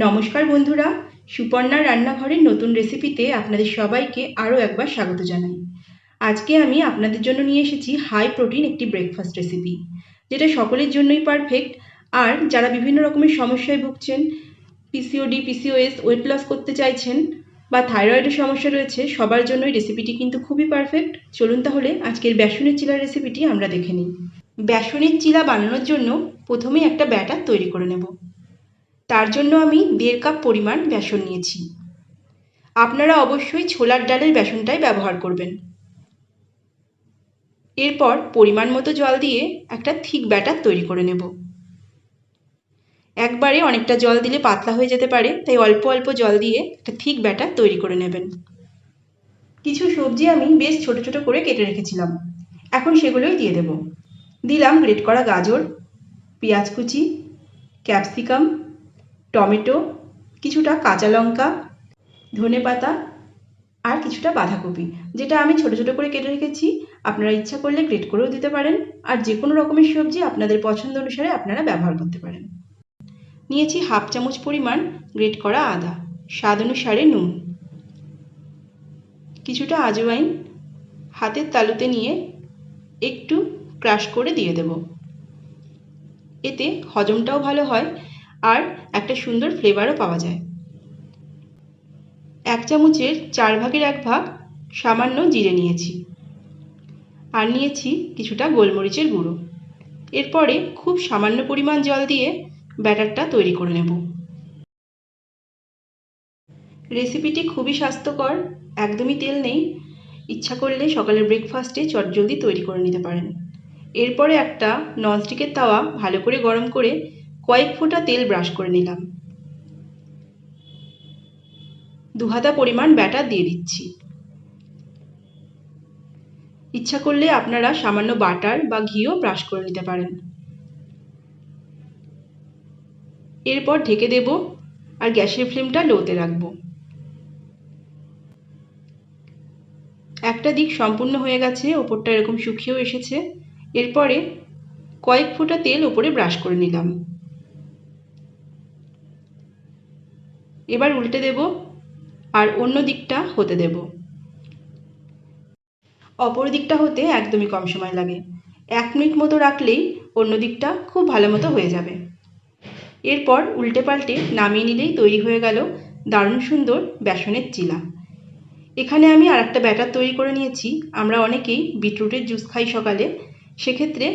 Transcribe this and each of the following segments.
নমস্কার বন্ধুরা, সুপর্ণার রান্নাঘরের নতুন রেসিপিতে আপনাদের সবাইকে আরও একবার স্বাগত জানাই। আজকে আমি আপনাদের জন্য নিয়ে এসেছি হাই প্রোটিন একটি ব্রেকফাস্ট রেসিপি, যেটা সকলের জন্যই পারফেক্ট। আর যারা বিভিন্ন রকমের সমস্যায় ভুগছেন, পিসিওডি, পিসিওএস, ওয়েট লস করতে চাইছেন বা থাইরয়েডের সমস্যা রয়েছে, সবার জন্যই রেসিপিটি কিন্তু খুবই পারফেক্ট। চলুন তাহলে আজকের বেসনের চিলার রেসিপিটি আমরা দেখে নিই। বেসনের চিলা বানানোর জন্য প্রথমেই একটা ব্যাটার তৈরি করে নেব। তার জন্য আমি 1.5 কাপ পরিমাণ বেসন নিয়েছি। আপনারা অবশ্যই ছোলার ডালের বেসনটাই ব্যবহার করবেন। এরপর পরিমাণ মতো জল দিয়ে একটা থিক ব্যাটার তৈরি করে নেব। একবারে অনেকটা জল দিলে পাতলা হয়ে যেতে পারে, তাই অল্প অল্প জল দিয়ে একটা থিক ব্যাটার তৈরি করে নেবেন। কিছু সবজি আমি বেশ ছোট ছোট করে কেটে রেখেছিলাম, এখন সেগুলোই দিয়ে দেব। দিলাম গ্রেট করা গাজর, পেঁয়াজ কুচি, ক্যাপসিকাম, টমেটো, কিছুটা কাঁচা লঙ্কা, ধনেপাতা আর কিছুটা বাঁধাকপি, যেটা আমি ছোট ছোট করে কেটে রেখেছি। আপনারা ইচ্ছা করলে গ্রেট করেও দিতে পারেন, আর যে কোনো রকমের সবজি আপনাদের পছন্দ অনুসারে আপনারা ব্যবহার করতে পারেন। নিয়েছি 1/2 চামচ পরিমাণ গ্রেট করা আদা, স্বাদ অনুসারে নুন, কিছুটা আজওয়াইন হাতের তালুতে নিয়ে একটু ক্রাশ করে দিয়ে দেব। এতে হজমটাও ভালো হয় আর একটা সুন্দর ফ্লেভারও পাওয়া যায়। 1 চামচের 4 ভাগের 1 ভাগ সামান্য জিরে নিয়েছি, আর নিয়েছি কিছুটা গোলমরিচের গুঁড়ো। এরপরে খুব সামান্য পরিমাণ জল দিয়ে ব্যাটারটা তৈরি করে নেব। রেসিপিটি খুবই স্বাস্থ্যকর, একদমই তেল নেই। ইচ্ছা করলে সকালের ব্রেকফাস্টে চটজলদি তৈরি করে নিতে পারেন। এরপরে একটা ননস্টিকের তাওয়া ভালো করে গরম করে কয়েক ফোঁটা তেল ব্রাশ করে নিলাম। 2 হাতা পরিমাণ ব্যাটার দিয়ে দিচ্ছি। ইচ্ছা করলে আপনারা সামান্য বাটার বা ঘিও ব্রাশ করে নিতে পারেন। এরপর ঢেকে দেব আর গ্যাসের ফ্লেমটা লোতে রাখবো। একটা দিক সম্পূর্ণ হয়ে গেছে, ওপরটা এরকম শুকিয়েও এসেছে। এরপরে কয়েক ফোঁটা তেল ওপরে ব্রাশ করে নিলাম। এবার উল্টে দেব আর অন্য দিকটা হতে দেব। অপর দিকটা হতে একদমই কম সময় লাগে, 1 মিনিট মতো রাখলেই অন্য দিকটা খুব ভালো মতো হয়ে যাবে। এরপর উল্টে পাল্টে নামিয়ে নিলেই তৈরি হয়ে গেল দারুণ সুন্দর বেসনের চিলা। এখানে আমি আর একটা ব্যাটার তৈরি করে নিয়েছি। আমরা অনেকেই বিটরুটের জুস খাই সকালে, সেক্ষেত্রে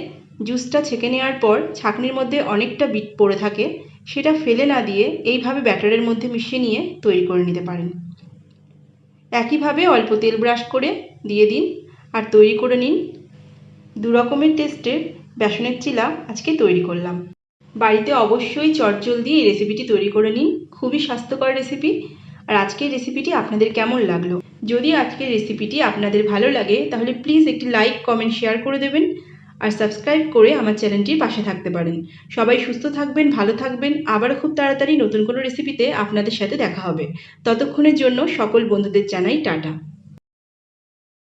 জুসটা ছেঁকে নেওয়ার পর ছাঁকনির মধ্যে অনেকটা বিট পড়ে থাকে, সেটা ফেলে না দিয়ে এইভাবে ব্যাটারের মধ্যে মিশিয়ে নিয়ে তৈরি করে নিতে পারেন। একইভাবে অল্প তেল ব্রাশ করে দিয়ে দিন আর তৈরি করে নিন। 2 রকমের টেস্টের বেসনের চিলা আজকে তৈরি করলাম। বাড়িতে অবশ্যই চটজলদি এই রেসিপিটি তৈরি করে নিন, খুবই স্বাস্থ্যকর রেসিপি। আর আজকের রেসিপিটি আপনাদের কেমন লাগলো? যদি আজকের রেসিপিটি আপনাদের ভালো লাগে তাহলে প্লিজ একটি লাইক, কমেন্ট, শেয়ার করে দেবেন আর সাবস্ক্রাইব করে আমার চ্যানেলটির পাশে থাকতে পারেন। সবাই সুস্থ থাকবেন, ভালো থাকবেন। আবারও খুব তাড়াতাড়ি নতুন কোনো রেসিপিতে আপনাদের সাথে দেখা হবে। ততক্ষণের জন্য সকল বন্ধুদের জানাই টাটা।